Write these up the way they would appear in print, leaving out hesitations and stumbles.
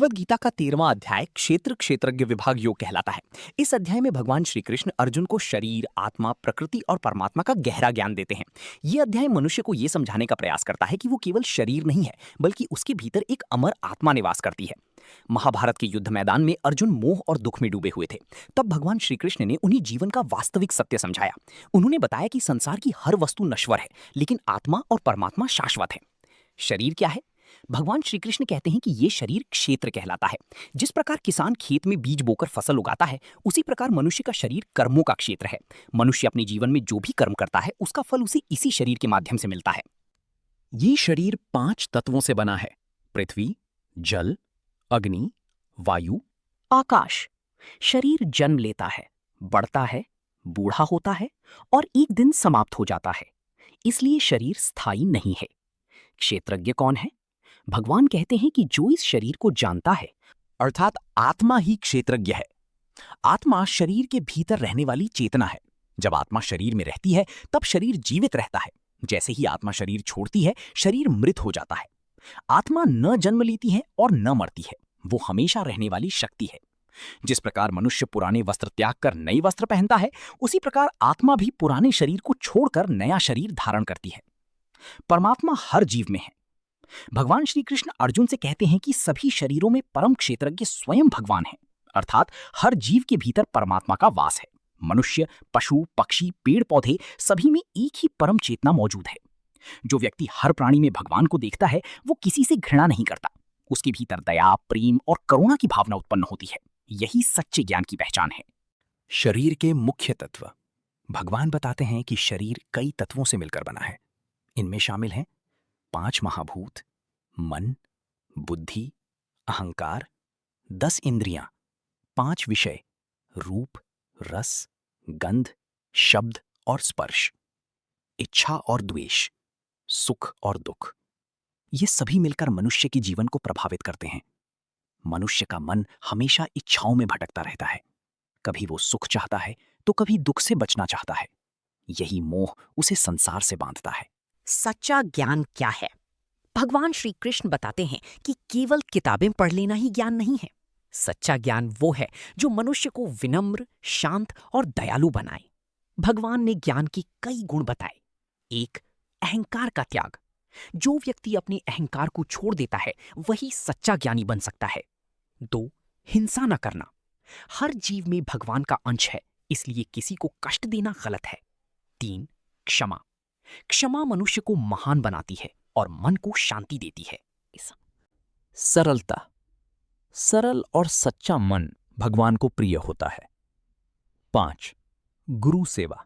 भगवद गीता का 13वां अध्याय क्षेत्र क्षेत्रज्ञ विभाग योग कहलाता है। इस अध्याय में भगवान श्री कृष्ण अर्जुन को शरीर, आत्मा, प्रकृति और परमात्मा का गहरा ज्ञान देते हैं। ये अध्याय मनुष्य को ये समझाने का प्रयास करता है कि वो केवल शरीर नहीं है, बल्कि उसके भीतर एक अमर आत्मा निवास करती है। महाभारत के युद्ध मैदान में अर्जुन मोह और दुख में डूबे हुए थे। तब भगवान श्री कृष्ण ने उन्हें जीवन का वास्तविक सत्य समझाया। उन्होंने बताया कि संसार की हर वस्तु नश्वर है, लेकिन आत्मा और परमात्मा शाश्वत है। शरीर क्या है? भगवान श्री कृष्ण कहते हैं कि ये शरीर क्षेत्र कहलाता है। जिस प्रकार किसान खेत में बीज बोकर फसल उगाता है, उसी प्रकार मनुष्य का शरीर कर्मों का क्षेत्र है। मनुष्य अपने जीवन में जो भी कर्म करता है, उसका फल उसे इसी शरीर के माध्यम से मिलता है। ये शरीर 5 तत्वों से बना है: पृथ्वी, जल, अग्नि, वायु, आकाश। शरीर जन्म लेता है, बढ़ता है, बूढ़ा होता है और एक दिन समाप्त हो जाता है। इसलिए शरीर स्थायी नहीं है। क्षेत्रज्ञ कौन है? भगवान कहते हैं कि जो इस शरीर को जानता है, अर्थात आत्मा ही क्षेत्रज्ञ है। आत्मा शरीर के भीतर रहने वाली चेतना है। जब आत्मा शरीर में रहती है, तब शरीर जीवित रहता है। जैसे ही आत्मा शरीर छोड़ती है, शरीर मृत हो जाता है। आत्मा न जन्म लेती है और न मरती है, वो हमेशा रहने वाली शक्ति है। जिस प्रकार मनुष्य पुराने वस्त्र त्याग कर नए वस्त्र पहनता है, उसी प्रकार आत्मा भी पुराने शरीर को छोड़कर नया शरीर धारण करती है। परमात्मा हर जीव में है। भगवान श्री कृष्ण अर्जुन से कहते हैं कि सभी शरीरों में परम क्षेत्रज्ञ स्वयं भगवान है, अर्थात हर जीव के भीतर परमात्मा का वास है। मनुष्य, पशु, पक्षी, पेड़ पौधे सभी में एक ही परम चेतना मौजूद है। जो व्यक्ति हर प्राणी में भगवान को देखता है, वो किसी से घृणा नहीं करता। उसके भीतर दया, प्रेम और करुणा की भावना उत्पन्न होती है। यही सच्चे ज्ञान की पहचान है। शरीर के मुख्य तत्व। भगवान बताते हैं कि शरीर कई तत्वों से मिलकर बना है। इनमें शामिल हैं 5 महाभूत, मन, बुद्धि, अहंकार, 10 इंद्रियां, 5 विषय, रूप, रस, गंध, शब्द और स्पर्श, इच्छा और द्वेष, सुख और दुख। ये सभी मिलकर मनुष्य के जीवन को प्रभावित करते हैं। मनुष्य का मन हमेशा इच्छाओं में भटकता रहता है। कभी वो सुख चाहता है, तो कभी दुख से बचना चाहता है। यही मोह उसे संसार से बांधता है। सच्चा ज्ञान क्या है? भगवान श्री कृष्ण बताते हैं कि केवल किताबें पढ़ लेना ही ज्ञान नहीं है। सच्चा ज्ञान वो है जो मनुष्य को विनम्र, शांत और दयालु बनाए। भगवान ने ज्ञान के कई गुण बताए। 1. अहंकार का त्याग। जो व्यक्ति अपने अहंकार को छोड़ देता है, वही सच्चा ज्ञानी बन सकता है। 2. हिंसा न करना। हर जीव में भगवान का अंश है, इसलिए किसी को कष्ट देना गलत है। 3. क्षमा। क्षमा मनुष्य को महान बनाती है और मन को शांति देती है। सरलता। सरल और सच्चा मन भगवान को प्रिय होता है। 5. गुरु सेवा।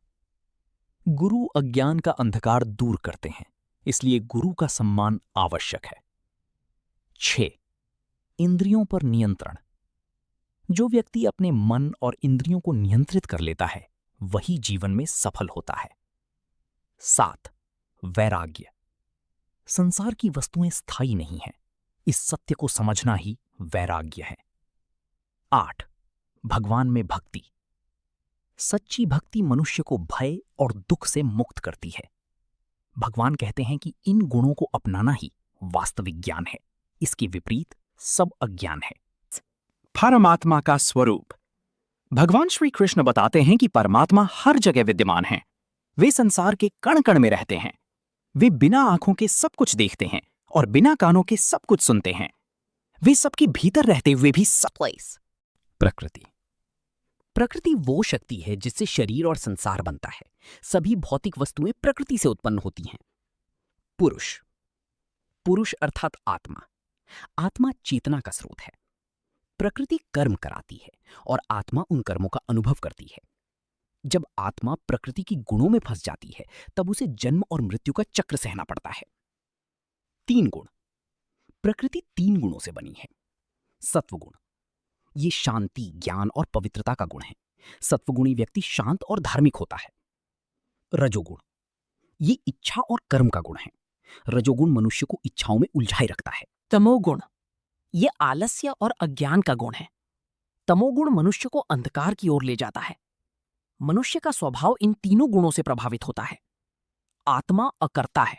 गुरु अज्ञान का अंधकार दूर करते हैं, इसलिए गुरु का सम्मान आवश्यक है। 6. इंद्रियों पर नियंत्रण। जो व्यक्ति अपने मन और इंद्रियों को नियंत्रित कर लेता है, वही जीवन में सफल होता है। 7. वैराग्य। संसार की वस्तुएं स्थायी नहीं हैं, इस सत्य को समझना ही वैराग्य है। 8. भगवान में भक्ति। सच्ची भक्ति मनुष्य को भय और दुख से मुक्त करती है। भगवान कहते हैं कि इन गुणों को अपनाना ही वास्तविक ज्ञान है। इसके विपरीत सब अज्ञान है। परमात्मा का स्वरूप। भगवान श्री कृष्ण बताते हैं कि परमात्मा हर जगह विद्यमान है। वे संसार के कण कण में रहते हैं। वे बिना आंखों के सब कुछ देखते हैं और बिना कानों के सब कुछ सुनते हैं। वे सबके भीतर रहते हुए भी प्लेस। प्रकृति। प्रकृति वो शक्ति है जिससे शरीर और संसार बनता है। सभी भौतिक वस्तुएं प्रकृति से उत्पन्न होती हैं। पुरुष। पुरुष अर्थात आत्मा। आत्मा चेतना का स्रोत है। प्रकृति कर्म कराती है और आत्मा उन कर्मों का अनुभव करती है। जब आत्मा प्रकृति की गुणों में फंस जाती है, तब उसे जन्म और मृत्यु का चक्र सहना पड़ता है। 3 गुण। प्रकृति 3 गुणों से बनी है। सत्वगुण। ये शांति, ज्ञान और पवित्रता का गुण है। सत्वगुणी व्यक्ति शांत और धार्मिक होता है। रजोगुण। ये इच्छा और कर्म का गुण है। रजोगुण मनुष्य को इच्छाओं में उलझाए रखता है। तमोगुण। ये आलस्य और अज्ञान का गुण है। तमोगुण मनुष्य को अंधकार की ओर ले जाता है। मनुष्य का स्वभाव इन तीनों गुणों से प्रभावित होता है। आत्मा अकर्ता है।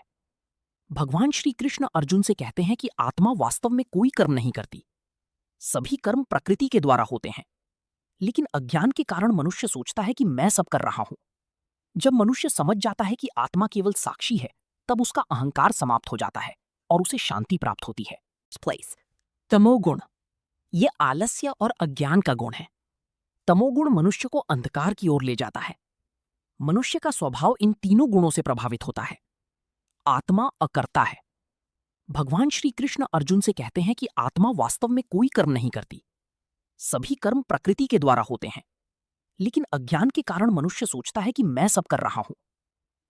भगवान श्री कृष्ण अर्जुन से कहते हैं कि आत्मा वास्तव में कोई कर्म नहीं करती। सभी कर्म प्रकृति के द्वारा होते हैं, लेकिन अज्ञान के कारण मनुष्य सोचता है कि मैं सब कर रहा हूं। जब मनुष्य समझ जाता है कि आत्मा केवल साक्षी है, तब उसका अहंकार समाप्त हो जाता है और उसे शांति प्राप्त होती है। प्लेस तमोगुण, ये आलस्य और अज्ञान का गुण है। तमोगुण मनुष्य को अंधकार की ओर ले जाता है। मनुष्य का स्वभाव इन तीनों गुणों से प्रभावित होता है। आत्मा अकर्ता है। भगवान श्री कृष्ण अर्जुन से कहते हैं कि आत्मा वास्तव में कोई कर्म नहीं करती। सभी कर्म प्रकृति के द्वारा होते हैं, लेकिन अज्ञान के कारण मनुष्य सोचता है कि मैं सब कर रहा हूं।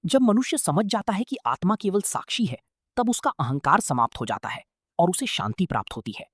जब मनुष्य समझ जाता है कि आत्मा केवल साक्षी है, तब उसका अहंकार समाप्त हो जाता है और उसे शांति प्राप्त होती है।